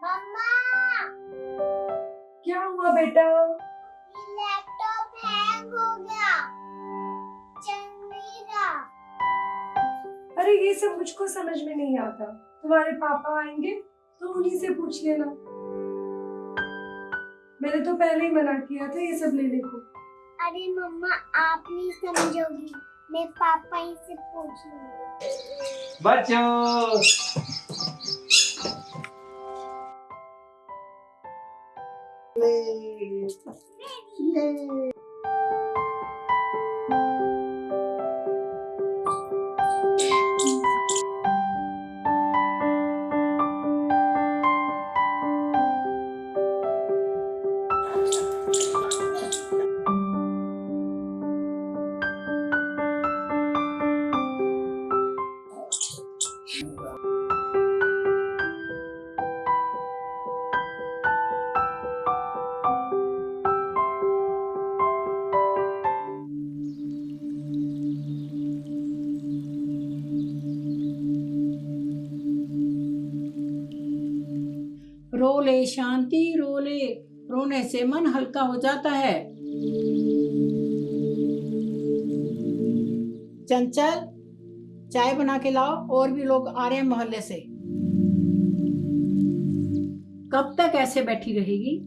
मम्मा, क्या हुआ बेटा? ये लैपटॉप हैंग हो गया, चल नहीं रहा। अरे ये सब मुझको समझ में नहीं आता। तुम्हारे पापा आएंगे तो उन्हीं से पूछ लेना। मैंने तो पहले ही मना किया था ये सब लेने को। अरे मम्मा, आप नहीं समझोगी, मैं पापा ही से पूछ लूंगी। बच्चों रोले शांति रोले, रोने से मन हल्का हो जाता है। चंचल, चाय बना के लाओ, और भी लोग आ रहे हैं मोहल्ले से। कब तक ऐसे बैठी रहेगी?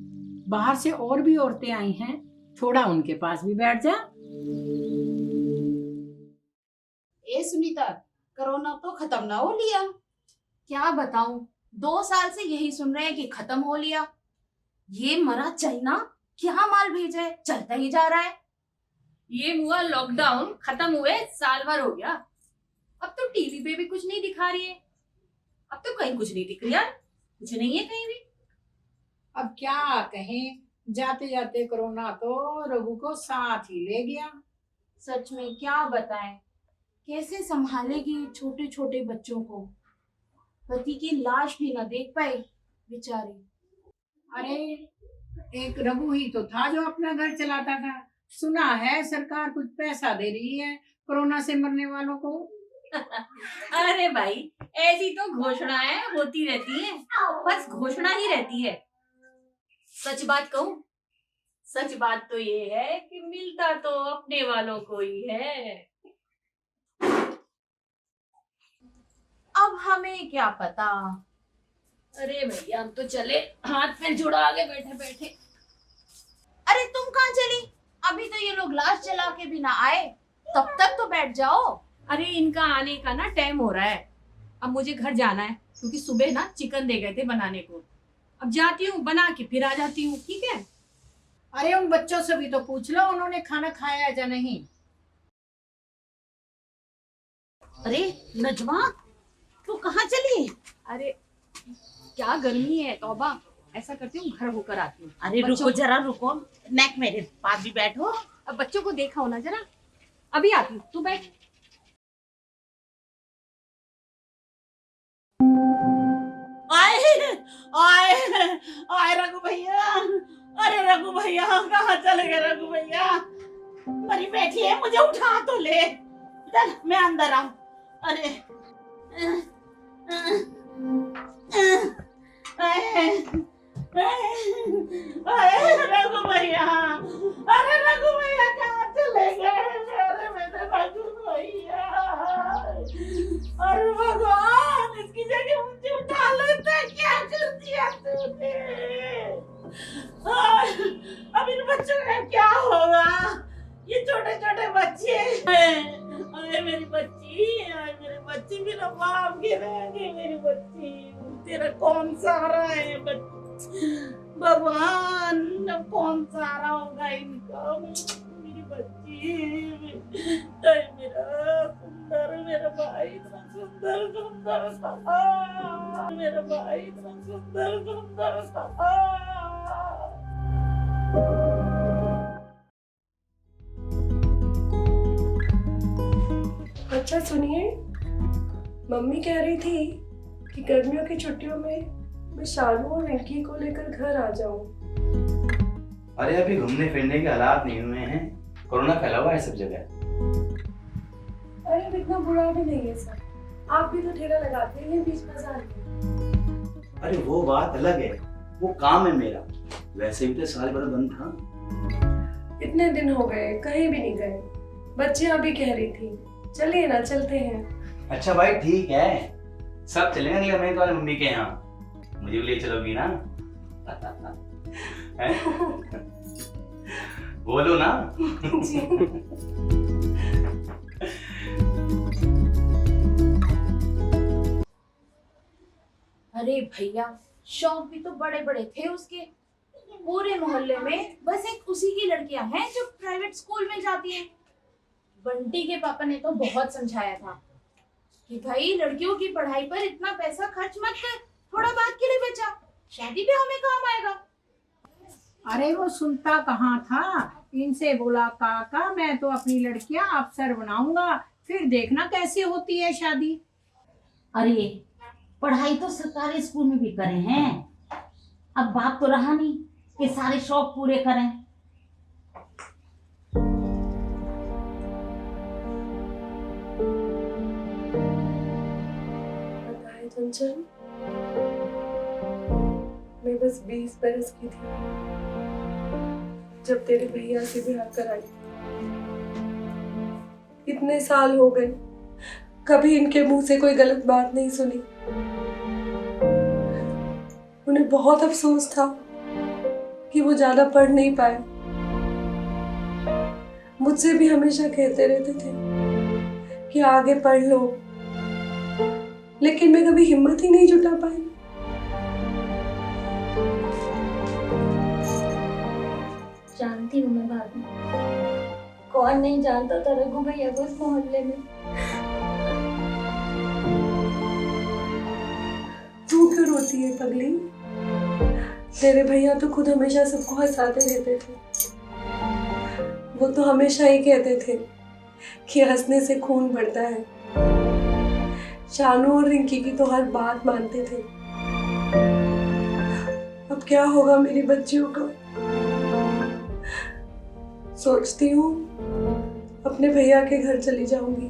बाहर से और भी औरतें आई हैं, थोड़ा उनके पास भी बैठ जा। ए सुनीता, कोरोना तो खत्म ना हो लिया। क्या बताऊं, 2 साल से यही सुन रहे हैं कि खत्म हो लिया। ये मरा चाइना क्या माल भेजा है, चलता ही जा रहा है। ये हुआ लॉकडाउन खत्म हुए साल भर हो गया, अब तो टीवी पे भी कुछ नहीं दिखा रही है। अब तो कहीं कुछ नहीं दिख रहा, कुछ नहीं है कहीं भी। अब क्या कहें, जाते जाते कोरोना तो रघु को साथ ही ले गया। सच में क्या बताएं, कैसे संभालेगी छोटे छोटे बच्चों को। पति की लाश भी न देख पाए बेचारी। अरे एक रघु ही तो था जो अपना घर चलाता था। सुना है सरकार कुछ पैसा दे रही है कोरोना से मरने वालों को। अरे भाई, ऐसी तो घोषणाएं होती रहती हैं, बस घोषणा ही रहती है। सच बात कहूं, सच बात तो ये है कि मिलता तो अपने वालों को ही है। अब हमें क्या पता। अरे भैया, हम तो चले, हाथ पैर जुड़ा आगे बैठे बैठे। अरे तुम कहाँ चली? अभी तो ये लोग लाश जला के भी ना आए, तब तक तो बैठ जाओ। अरे इनका आने का ना टाइम हो रहा है, अब मुझे घर जाना है क्योंकि सुबह ना चिकन दे गए थे बनाने को। अब जाती हूँ, बना के फिर आ जाती हूँ, ठीक है? अरे उन बच्चों से भी तो पूछ लो उन्होंने खाना खाया या नहीं। अरे नजमा, तू कहाँ चली? अरे क्या गर्मी है, तौबा। ऐसा करती हूँ, घर होकर आती हूँ। अरे रुको जरा, रुको, नेक मेरे पास भी बैठो। अब बच्चों को देखा हो ना जरा, अभी आती हूँ, तू बैठ। आए आए आए रघु भैया, अरे रघु भैया कहाँ चले गए? रघु भैया, मरी बैठी है, मुझे उठा तो ले। चल मैं अंदर आऊं। अरे रघु भैया, अरे रघु भैया कहाँ चले गए? अरे मेरे रघु भैया, अरे भगवान, इसकी जगह मुझे उठा लेता, क्या कर दिया तूने? अब इन बच्चों का क्या होगा? ये छोटे छोटे बच्चे, अरे मेरी बच्ची, अरे मेरे बच्ची, मेरा बाप गिरा गई, मेरी बच्ची, तेरा कौन सहारा है? भगवान, अब कौन सहारा होगा इनका? मेरी बच्ची, मेरा सुंदर, मेरा भाई इतना सुंदर सुंदर था, मेरा भाई इतना सुंदर सुंदर था। अच्छा सुनिए, मम्मी कह रही थी कि गर्मियों की छुट्टियों में मैं शालू और रिंकी को लेकर घर आ जाऊं। अरे अभी घूमने फिरने के हालात नहीं हुए हैं, कोरोना फैला हुआ है सब जगह। अरे अब इतना बुरा भी नहीं है सर, आप भी तो ठेला लगाते हैं बीच बाजार में। अरे वो बात अलग है, वो काम है मेरा। वैसे भी तो साल भर बंद था। इतने दिन हो गए कहीं भी नहीं गए। बच्चे अभी कह रही थी चलिए ना चलते हैं। अच्छा भाई ठीक है, सब चलेंगे अगले महीने तुम्हारी मम्मी के यहाँ। मुझे भी ले चलोगी ना? हैं? बोलो ना। अरे भैया, शौक भी तो बड़े बड़े थे उसके। पूरे मोहल्ले में बस एक उसी की लड़कियां हैं जो प्राइवेट स्कूल में जाती हैं। बंटी के पापा ने तो बहुत समझाया था कि भाई लड़कियों की पढ़ाई पर इतना पैसा खर्च मत कर, थोड़ा बाद के लिए बचा, शादी पे हमें काम आएगा। अरे वो सुनता कहाँ था। इनसे बोला काका मैं तो अपनी लड़कियां अफसर बनाऊंगा, फिर देखना कैसी होती है शादी। अरे पढ़ाई तो सरकारी स्कूल में भी करे हैं, अब बाप तो रहा नहीं कि सारे शौक पूरे करें। पता है चंचल, मैं बस 20 बरस की थी जब तेरे भैया से ब्याह कराई। इतने साल हो गए, कभी इनके मुंह से कोई गलत बात नहीं सुनी। उन्हें बहुत अफसोस था कि वो ज्यादा पढ़ नहीं पाए। मुझसे भी हमेशा कहते रहते थे कि आगे पढ़ लो, लेकिन मैं कभी हिम्मत ही नहीं जुटा पाई। जानती हूँ मैं भाभी, कौन नहीं जानता था रघु भैया को इस मोहल्ले में। तू क्यों रोती है पगली? तेरे भैया तो खुद हमेशा सबको हंसाते रहते थे। वो तो हमेशा ही कहते थे कि हंसने से खून बढ़ता है। शानू और रिंकी की तो हर बात मानते थे। अब क्या होगा मेरी बच्चियों का? सोचती हूँ अपने भैया के घर चली जाऊंगी।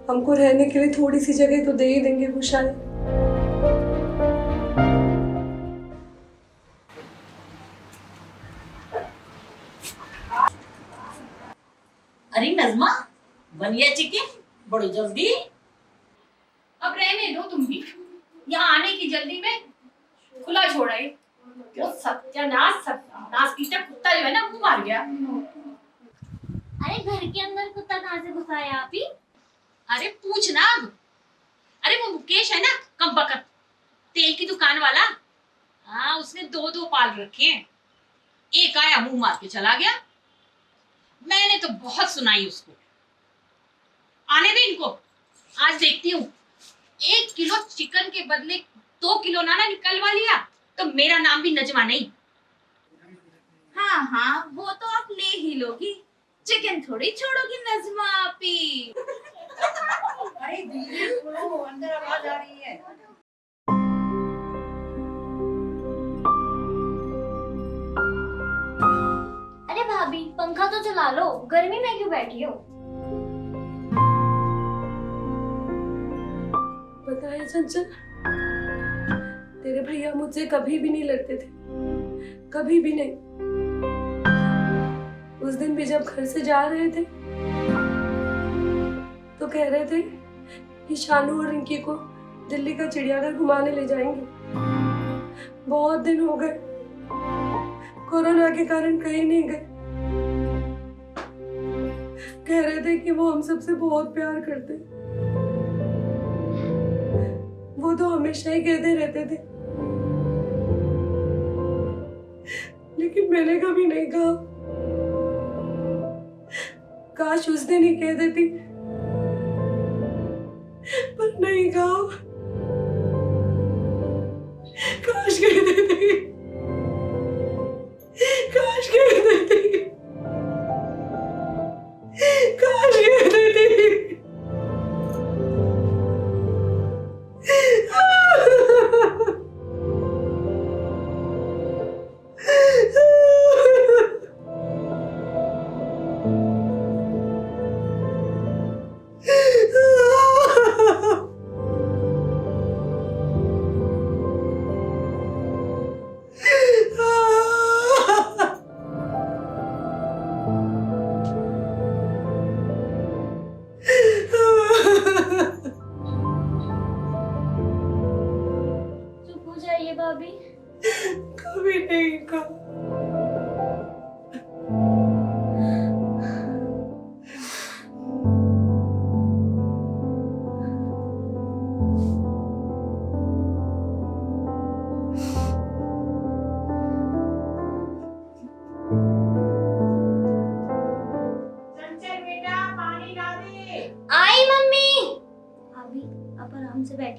हमको रहने के लिए थोड़ी सी जगह तो दे ही देंगे वो शायद। अरे नजमा बन गया चिकन बड़ी जल्दी। अब रहने दो तुम भी, यहाँ आने की जल्दी में खुला छोड़ा है। वो सत्यानाश पीटा कुत्ता जो है ना मुंह मार गया। अरे घर के अंदर कुत्ता कहाँ से घुसा है आप ही? अरे पूछ ना अब। अरे वो मुकेश है ना कम बकत, तेल की दुकान वाला, हाँ उसने दो पाल रखे हैं। एक आया मुंह मार के चला गया। मैंने तो बहुत सुनाई उसको। आने दे इनको, आज देखती हूँ। 1 किलो चिकन के बदले 2 किलो नाना निकलवा लिया तो मेरा नाम भी नजमा नहीं। हाँ हाँ, वो तो आप ले ही लोगी, चिकन थोड़ी छोड़ोगी नजमा आपी। अरे दीदी बोलो, अंदर आवाज आ रही है। अरे भाभी पंखा तो चला लो, गर्मी में क्यों बैठी हो? पता है चंचल, तेरे भैया मुझसे कभी भी नहीं लड़ते थे, कभी भी नहीं। उस दिन भी जब घर से जा रहे थे तो कह रहे थे कि शानू और रिंकी को दिल्ली का चिड़ियाघर घुमाने ले जाएंगे। बहुत दिन हो गए, कोरोना के कारण कहीं नहीं गए। कह रहे थे कि वो हम सबसे बहुत प्यार करते। वो तो हमेशा ही कहते रहते थे, लेकिन मैंने कभी नहीं कहा। काश उस दिन ही कह देती, पर नहीं कहा। काश कह देती, काश कह देती, काश कह देती।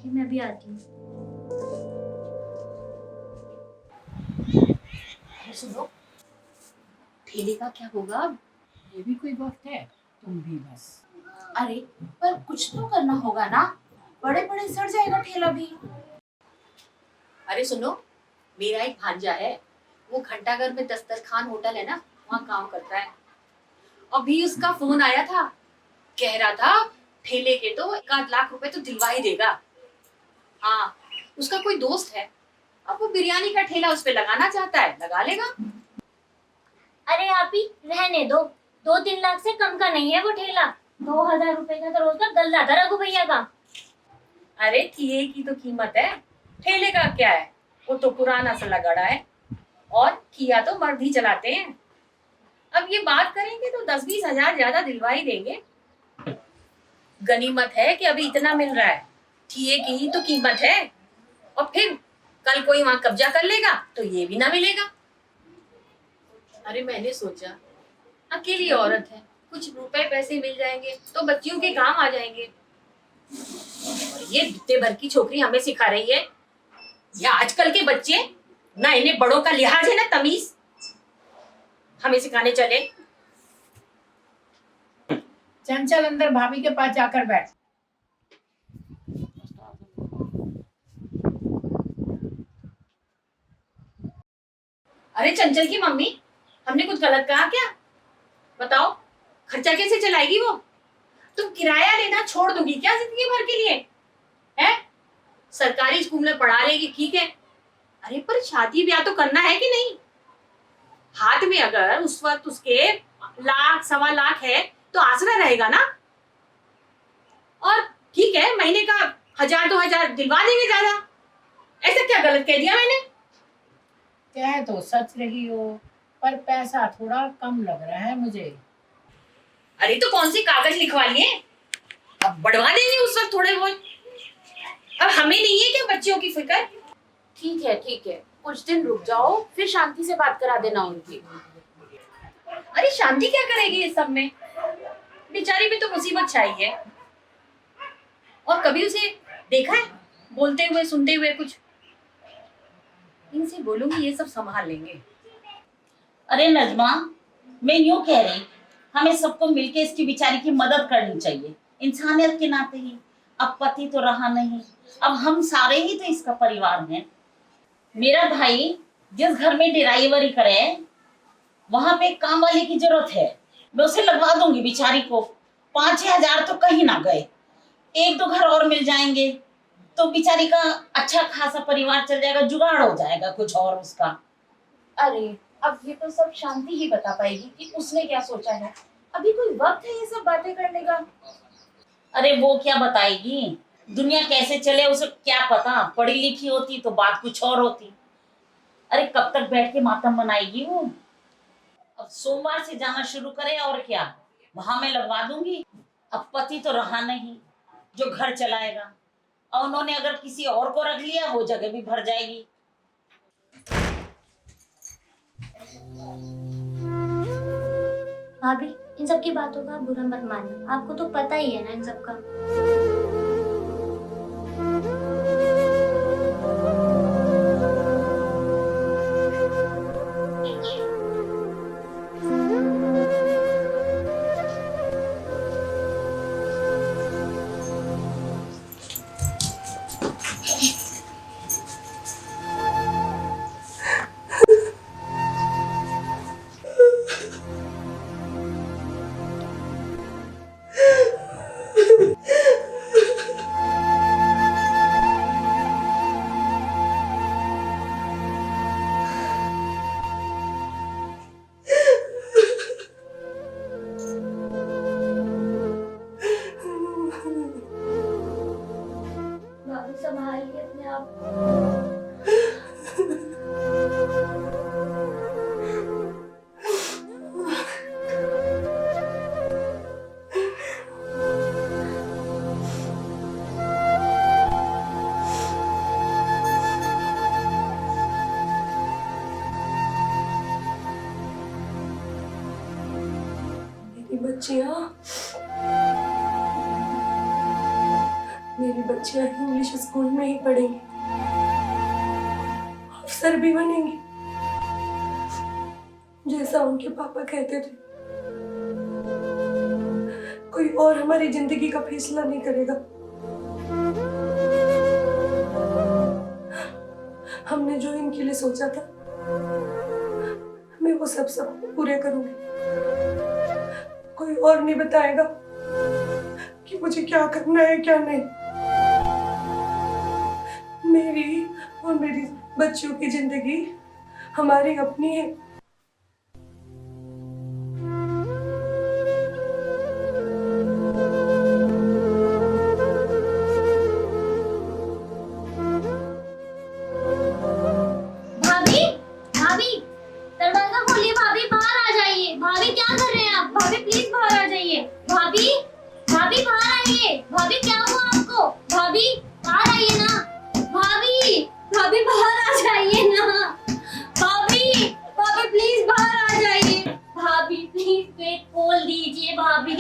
बैठिए, मैं भी आती हूँ। अरे सुनो, ठेले का क्या होगा अब? ये भी कोई वक्त है, तुम भी बस। अरे पर कुछ तो करना होगा ना, बड़े बड़े सड़ जाएगा ठेला भी। अरे सुनो, मेरा एक भांजा है, वो घंटाघर में दस्तरखान होटल है ना, वहाँ काम करता है। अभी उसका फोन आया था, कह रहा था ठेले के तो 1 लाख रुपए तो दिलवा ही देगा। हाँ, उसका कोई दोस्त है, अब वो बिरयानी का ठेला उस पे लगाना चाहता है, लगा लेगा। अरे आप ही रहने दो, 2-3 लाख से कम का नहीं है वो ठेला। 2000 रुपए का तो रोज का गल्ला था रघु भैया का। अरे ठेले की तो कीमत है, ठेले का क्या है, वो तो पुराना सा लगड़ा है और किया तो मर्द ही चलाते हैं। अब ये बात करेंगे तो 10-20 हजार ज्यादा दिलवा ही देंगे। गनीमत है कि अभी इतना मिल रहा है, ठिए की ही तो कीमत है। और फिर कल कोई वहां कब्जा कर लेगा तो ये भी ना मिलेगा। अरे मैंने सोचा, अकेली औरत है, कुछ रुपए पैसे मिल जाएंगे तो बच्चियों के काम आ जाएंगे। और ये बित्ते भर की छोकरी हमें सिखा रही है, ये आजकल के बच्चे ना, इन्हें बड़ों का लिहाज है ना तमीज, हमें सिखाने चले। चंचल अंदर भाभी के पास जाकर बैठ। अरे चंचल की मम्मी, हमने कुछ गलत कहा क्या? बताओ, खर्चा कैसे चलाएगी वो? तुम किराया लेना छोड़ दोगी क्या जिंदगी भर के लिए? है सरकारी स्कूल में पढ़ा लेगी, ठीक है, अरे पर शादी ब्याह तो करना है कि नहीं? हाथ में अगर उस वक्त उसके 1-1.25 लाख है तो आसरा रहेगा ना। और ठीक है, महीने का 1000-2000 दिलवा देंगे ज्यादा। ऐसा क्या गलत कह दिया मैंने? कह तो सच रही हो, पर पैसा थोड़ा कम लग रहा है मुझे। अरे तो कौन से कागज लिखवा लिए, अब बढ़वा देंगे उस वक्त थोड़े बहुत। अब हमें नहीं है क्या बच्चियों की फिक्र? ठीक है, कुछ दिन रुक जाओ, फिर शांति से बात करा देना उनकी। अरे शांति क्या करेगी इस सब में, बेचारी पे तो मुसीबत छाई है। और कभी उसे देखा है बोलते हुए सुनते हुए कुछ? इनसे बोलूंगी ये सब संभाल लेंगे। अरे नजमा, मैं यूं कह रही, हमें सबको मिलके इसकी बेचारी की मदद करनी चाहिए, इंसानियत के नाते ही। अब पति तो रहा नहीं, अब हम सारे ही तो इसका परिवार हैं। मेरा भाई जिस घर में ड्राइवरी करे, वहां पे काम वाले की जरूरत है, मैं उसे लगवा दूंगी बेचारी को। 5-6 हजार तो कहीं ना गए, 1-2 घर और मिल जाएंगे तो बेचारी का अच्छा खासा परिवार चल जाएगा, जुगाड़ हो जाएगा कुछ और उसका। अरे अब ये तो सब शांति ही बता पाएगी कि उसने क्या सोचा है, अभी कोई वक्त है ये सब बातें करने का। अरे वो क्या बताएगी, दुनिया कैसे चले उसे क्या पता, पढ़ी लिखी होती तो बात कुछ और होती। अरे कब तक बैठ के मातम मनाएगी वो? अब सोमवार से जाना शुरू करे और क्या, वहां मैं लगवा दूंगी। अब पति तो रहा नहीं जो घर चलाएगा, और उन्होंने अगर किसी और को रख लिया वो जगह भी भर जाएगी। भाभी इन सब की बातों का बुरा मत मानना, आपको तो पता ही है ना इन सब का। भाभी संभालिए अपने आप को। मेरी बच्चियां, मेरी बच्चियां इंग्लिश स्कूल में ही पढ़ेंगी, अफसर भी बनेंगी जैसा उनके पापा कहते थे। कोई और हमारी जिंदगी का फैसला नहीं करेगा। हमने जो इनके लिए सोचा था, मैं वो सब पूरे करूंगी। कोई और नहीं बताएगा कि मुझे क्या करना है क्या नहीं। मेरी और मेरी बच्चियों की जिंदगी हमारी अपनी है। भाभी, भाभी, दरवाजा खोलिए भाभी, बाहर आ जाइए। भाभी क्या कर रहे हैं आप? भाभी प्लीज बाहर आ जाइए। भाभी, भाभी बाहर आइए। भाभी क्या हुआ आपको? भाभी बाहर आइए ना। भाभी, भाभी बाहर आ जाइए ना। भाभी, भाभी प्लीज बाहर आ जाइए। भाभी प्लीज गेट खोल दीजिए। भाभी,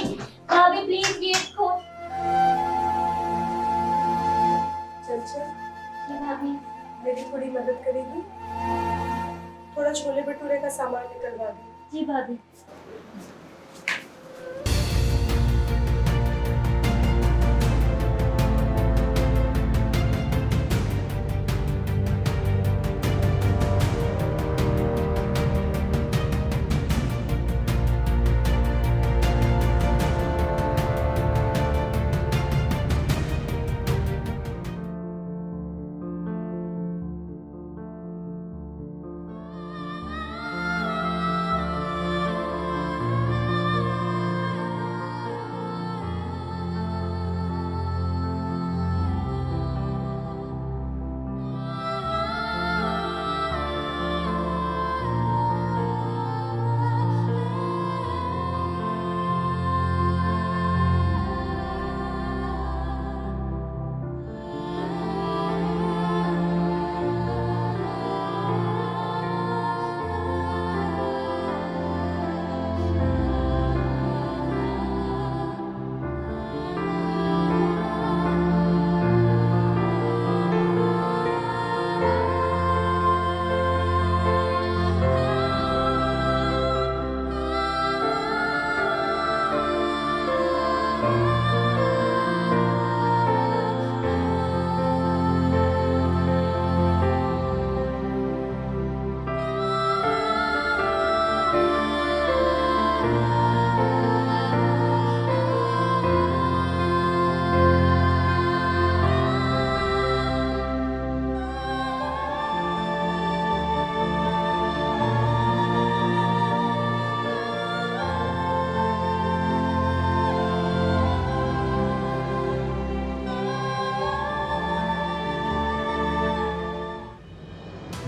भाभी प्लीज गेट खोल। चल जी भाभी। मेरी थोड़ी मदद करेगी? थोड़ा छोले भटूरे का सामान निकलवा दे। जी भाभी।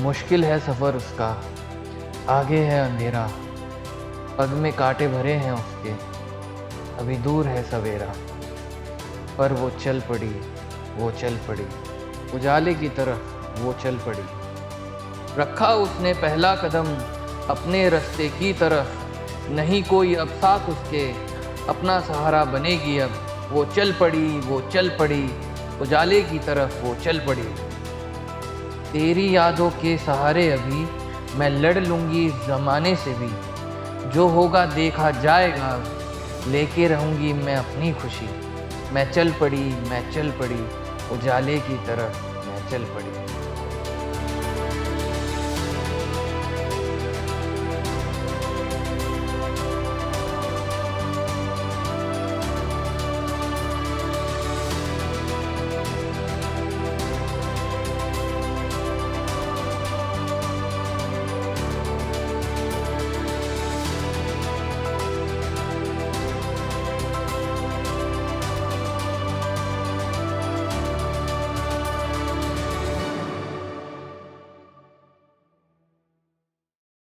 मुश्किल है सफ़र उसका, आगे है अंधेरा, पग में कांटे भरे हैं उसके, अभी दूर है सवेरा। पर वो चल पड़ी, वो चल पड़ी, उजाले की तरफ वो चल पड़ी। रखा उसने पहला कदम अपने रास्ते की तरफ, नहीं कोई अब साथ उसके, अपना सहारा बनेगी अब। वो चल पड़ी, वो चल पड़ी, उजाले की तरफ वो चल पड़ी। तेरी यादों के सहारे अभी मैं लड़ लूँगी इस ज़माने से भी, जो होगा देखा जाएगा, लेके रहूँगी मैं अपनी खुशी। मैं चल पड़ी, मैं चल पड़ी, उजाले की तरफ मैं चल पड़ी।